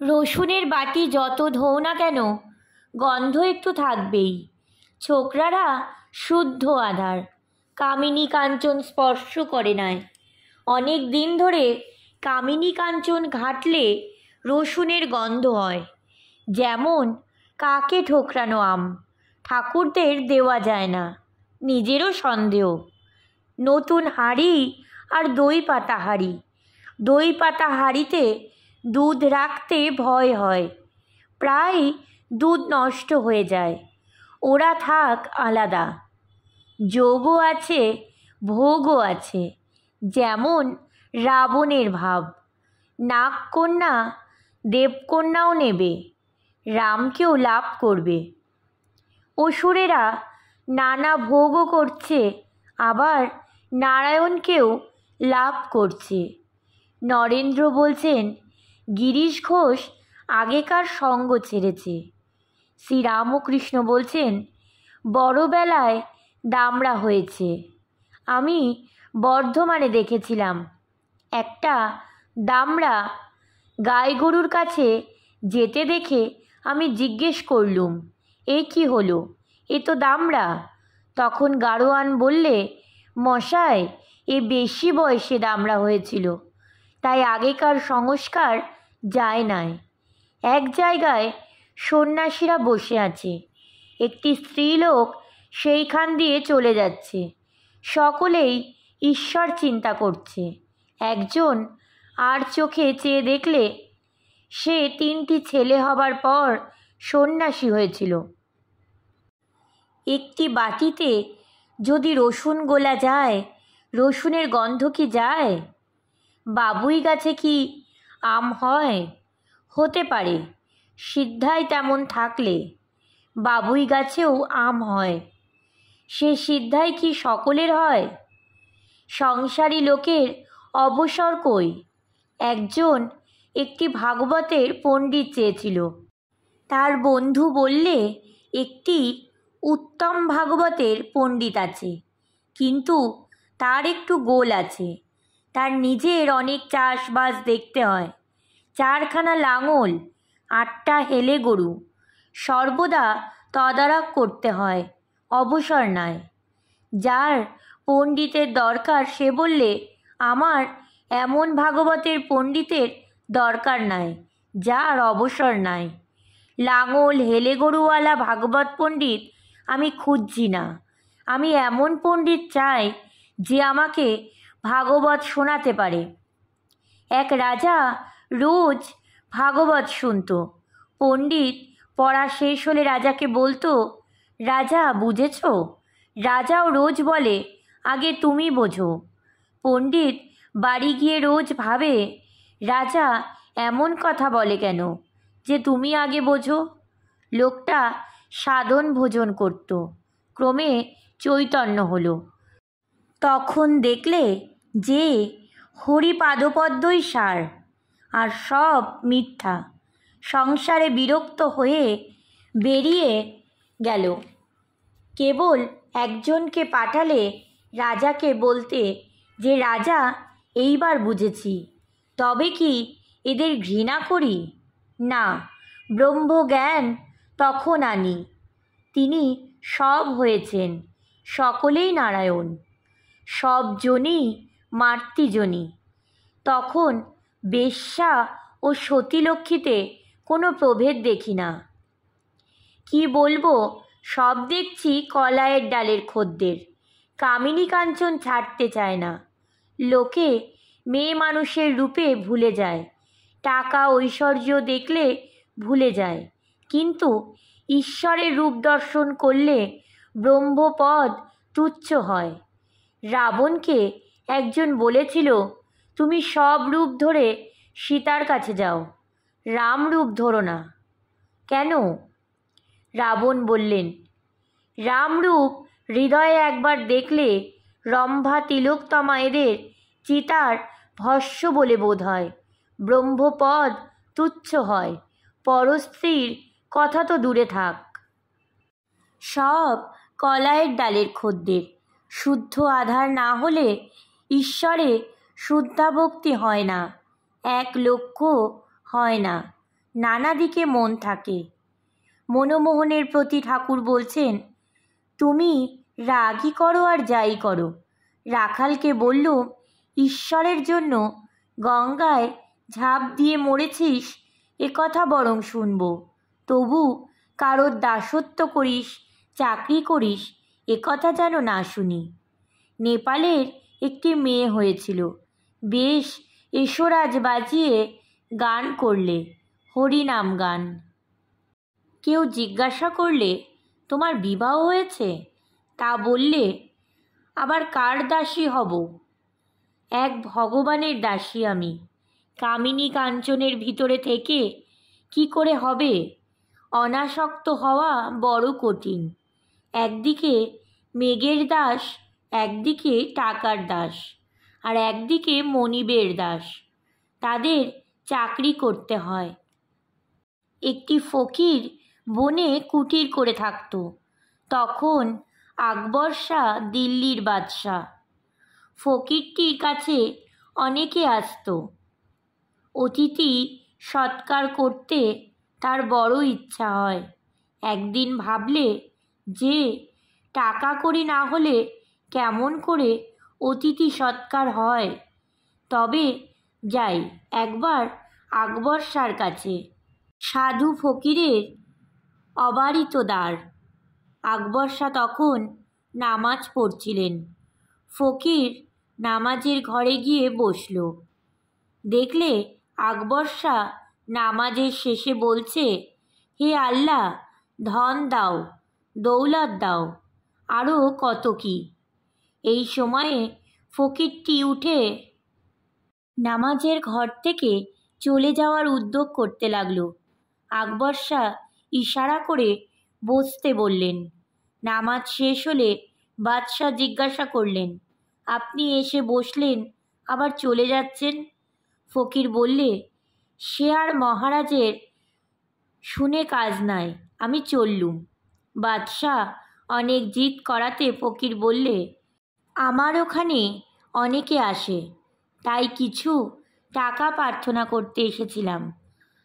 রসুনের বাটি যত ধোও না কেন, গন্ধ একটু থাকবেই। ছোকরারা শুদ্ধ আধার, কামিনী কাঞ্চন স্পর্শ করে নাই। অনেক দিন ধরে কামিনী কাঞ্চন ঘাটলে রসুনের গন্ধ হয়। যেমন কাকে ঠোকরানো আম, ঠাকুরদের দেওয়া যায় না। নিজেরও সন্দেহ। নতুন হাঁড়ি আর দই পাতা হাঁড়ি। দই পাতা হাঁড়িতে দুধ রাখতে ভয় হয়, প্রায় দুধ নষ্ট হয়ে যায়। ওরা থাক আলাদা। যোগও আছে, ভোগও আছে। যেমন রাবণের ভাব, নাগকন্যা দেবকন্যাও নেবে, রামকেও লাভ করবে। অসুরেরা নানা ভোগও করছে, আবার নারায়ণকেও লাভ করছে। নরেন্দ্র বলছেন গিরিশ ঘোষ আগেকার সঙ্গ ছেড়েছে। শ্রীরামকৃষ্ণ বলছেন বড়বেলায় দামড়া হয়েছে। আমি বর্ধমানে দেখেছিলাম একটা দামড়া গাই গরুর কাছে যেতে দেখে আমি জিজ্ঞেস করলুম, এ কি হলো, এ তো দামড়া। তখন গাড়োয়ান বললে, মশাই, এ বেশি বয়সে দামড়া হয়েছিল, তাই আগেকার সংস্কার যায় নাই। এক জায়গায় সন্ন্যাসীরা বসে আছে, একটি স্ত্রীলোক সেইখান দিয়ে চলে যাচ্ছে। সকলেই ঈশ্বর চিন্তা করছে। একজন আর চোখে চেয়ে দেখলে সে 3টি ছেলে হবার পর সন্ন্যাসী হয়েছিল। একটি বাটিতে যদি রসুন গোলা যায়, রসুনের গন্ধ কি যায়? বাবুই গাছে কি আম হয়? হতে পারে, সিদ্ধায় তেমন থাকলে বাবুই গাছেও আম হয়। সে সিদ্ধায় কি সকলের হয়? সংসারী লোকের অবসর কই? একজন একটি ভাগবতের পণ্ডিত চেয়েছিল। তার বন্ধু বললে, একটি উত্তম ভাগবতের পণ্ডিত আছে, কিন্তু তার একটু গোল আছে। তার নিজের অনেক চাষবাস দেখতে হয়। 4খানা লাঙল, 8টা হেলে গরু, সর্বদা তদারক করতে হয়, অবসর নাই। যার পণ্ডিতের দরকার সে বললে, আমার এমন ভাগবতের পণ্ডিতের দরকার নাই, যার অবসর নাই। লাঙল হেলে গরুওয়ালা ভাগবত পণ্ডিত আমি খুঁজছি না। আমি এমন পণ্ডিত চাই যে আমাকে ভাগবত শোনাতে পারে। এক রাজা রোজ ভাগবত শুনত। পণ্ডিত পড়া শেষ হলে রাজাকে বলতো, রাজা বুঝেছ? রাজাও রোজ বলে, আগে তুমি বোঝো। পণ্ডিত বাড়ি গিয়ে রোজ ভাবে, রাজা এমন কথা বলে কেন যে তুমি আগে বোঝো? লোকটা সাধন ভোজন করত, ক্রমে চৈতন্য হলো। তখন দেখলে যে হরিপাদপদ্মই সার, আর সব মিথ্যা। সংসারে বিরক্ত হয়ে বেরিয়ে গেল। কেবল একজনকে পাঠালে রাজাকে বলতে যে, রাজা, এইবার বুঝেছি। তবে কি এদের ঘৃণা করি? না, ব্রহ্মজ্ঞান তখন আনি। তিনি সব হয়েছেন, সকলেই নারায়ণ, সব জনই মাতৃজনী। তখন বেশ্যা ও সতীলক্ষ্মীতে কোনো প্রভেদ দেখি না। কি বলবো, সব দেখছি কলাইয়ের ডালের খদ্দের। কামিনী কাঞ্চন ছাড়তে চায় না। লোকে মেয়ে মানুষের রূপে ভুলে যায়, টাকা ঐশ্বর্য দেখলে ভুলে যায়, কিন্তু ঈশ্বরের রূপ দর্শন করলে ব্রহ্মপদ তুচ্ছ হয়। রাবণকে একজন বলেছিল, তুমি সব রূপ ধরে সীতার কাছে যাও, রাম রূপ ধরো না। কেন? রাবণ বললেন, রামরূপ হৃদয়ে একবার দেখলে রম্ভা তিলোত্তমা এদের চিতার ভস্য বলে বোধ হয়। ব্রহ্মপদ তুচ্ছ হয়, পরস্ত্রীর কথা তো দূরে থাক। সব কলাইয়ের ডালের খদ্দের। শুদ্ধ আধার না হলে ঈশ্বরে শুদ্ধাভক্তি হয় না, এক লক্ষ্য হয় না। নানা দিকে মন থাকে। মনমোহনের প্রতি ঠাকুর বলছেন, তুমি রাগই করো আর যাই করো। রাখালকে বলল, ঈশ্বরের জন্য গঙ্গায় ঝাঁপ দিয়ে মরেছিস এ কথা বরং শুনব, তবু কারোর দাসত্ব করিস, চাকরি করিস এ কথা যেন না শুনি। নেপালের একটি মেয়ে হয়েছিল, বেশ এসরাজ বাজিয়ে গান করলে, হরিনাম গান। কেউ জিজ্ঞাসা করলে, তোমার বিবাহ হয়েছে? তা বললে, আবার কার দাসী হব? এক ভগবানের দাসী আমি। কামিনী কাঞ্চনের ভিতরে থেকে কি করে হবে? অনাসক্ত হওয়া বড় কঠিন। একদিকে মেঘের দাস, একদিকে টাকার দাস, আর একদিকে মনিবের দাস। তাদের চাকরি করতে হয়। একটি ফকির বনে কুটির করে থাকত। তখন আকবর শাহ দিল্লির বাদশাহ। ফকিরটির কাছে অনেকে আসত। অতিথি সৎকার করতে তার বড় ইচ্ছা হয়। একদিন ভাবলে যে টাকা কড়ি না হলে কেমন করে অতিথি সৎকার হয়, তবে যাই একবার আকবর শাহর কাছে। সাধু ফকিরের অবারিত দ্বার। আকবর শাহ তখন নামাজ পড়ছিলেন। ফকির নামাজের ঘরে গিয়ে বসল। দেখলে আকবর শাহ নামাজের শেষে বলছে, হে আল্লাহ, ধন দাও, দৌলত দাও, আরও কত কি। এই সময়ে ফকিরটি উঠে নামাজের ঘর থেকে চলে যাওয়ার উদ্যোগ করতে লাগলো। আকবর শাহ ইশারা করে বসতে বললেন। নামাজ শেষ হলে বাদশাহ জিজ্ঞাসা করলেন, আপনি এসে বসলেন, আবার চলে যাচ্ছেন? ফকির বললে, সে আর মহারাজের শুনে কাজ নাই, আমি চললুম। বাদশাহ অনেক জিদ করাতে ফকির বললে, আমার ওখানে অনেকে আসে, তাই কিছু টাকা প্রার্থনা করতে এসেছিলাম।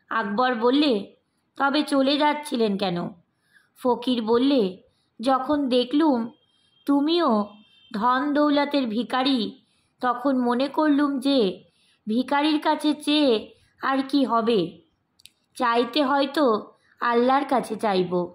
আকবর বললে, তবে চলে যাচ্ছিলেন কেন? ফকির বললে, যখন দেখলুম তুমিও ধন দৌলতের ভিখারি, তখন মনে করলুম যে ভিখারির কাছে চেয়ে আর কি হবে, চাইতে হয়তো আল্লাহর কাছে চাইব।